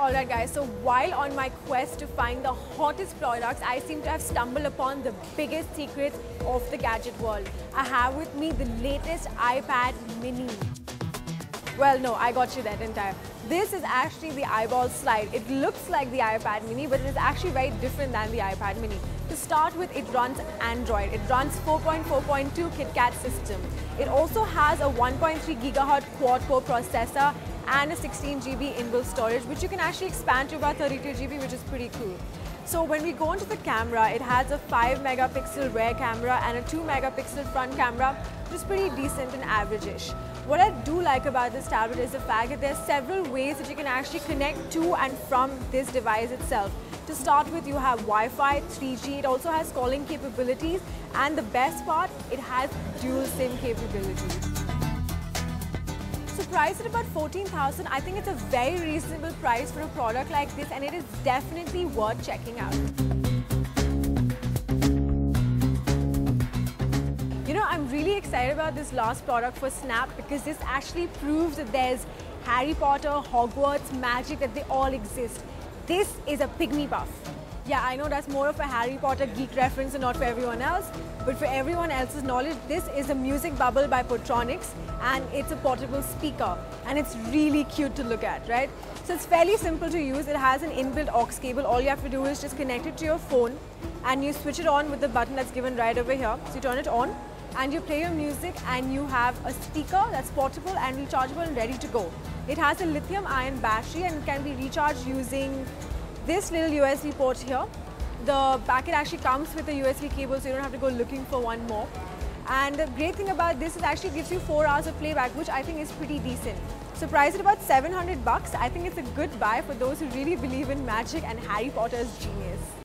Alright guys, so while on my quest to find the hottest products, I seem to have stumbled upon the biggest secrets of the gadget world. I have with me the latest iPad mini. Well, no, I got you there, didn't I? This is actually the eyeball slide. It looks like the iPad mini, but it is actually very different than the iPad mini. To start with, it runs Android. It runs 4.4.2 KitKat system. It also has a 1.3 GHz quad-core processor and a 16 GB inbuilt storage, which you can actually expand to about 32 GB, which is pretty cool. So when we go into the camera, it has a 5 megapixel rear camera and a 2 megapixel front camera, which is pretty decent and average-ish. What I do like about this tablet is the fact that there are several ways that you can actually connect to and from this device itself. To start with, you have Wi-Fi, 3G, it also has calling capabilities, and the best part, it has dual SIM capabilities. So priced at about 14,000, I think it's a very reasonable price for a product like this, and it is definitely worth checking out. You know, I'm really excited about this last product for Snap because this actually proves that there's Harry Potter, Hogwarts, magic, that they all exist. This is a pygmy puff. Yeah, I know that's more of a Harry Potter geek reference and not for everyone else, but for everyone else's knowledge, this is a music bubble by Portronics, and it's a portable speaker, and it's really cute to look at, right? So it's fairly simple to use. It has an inbuilt aux cable. All you have to do is just connect it to your phone, and you switch it on with the button that's given right over here. So you turn it on, and you play your music, and you have a speaker that's portable and rechargeable and ready to go. It has a lithium-ion battery, and it can be recharged using this little USB port here. The packet actually comes with a USB cable, so you don't have to go looking for one more. And the great thing about this is it actually gives you 4 hours of playback, which I think is pretty decent. So priced at about 700 bucks, I think it's a good buy for those who really believe in magic and Harry Potter's genius.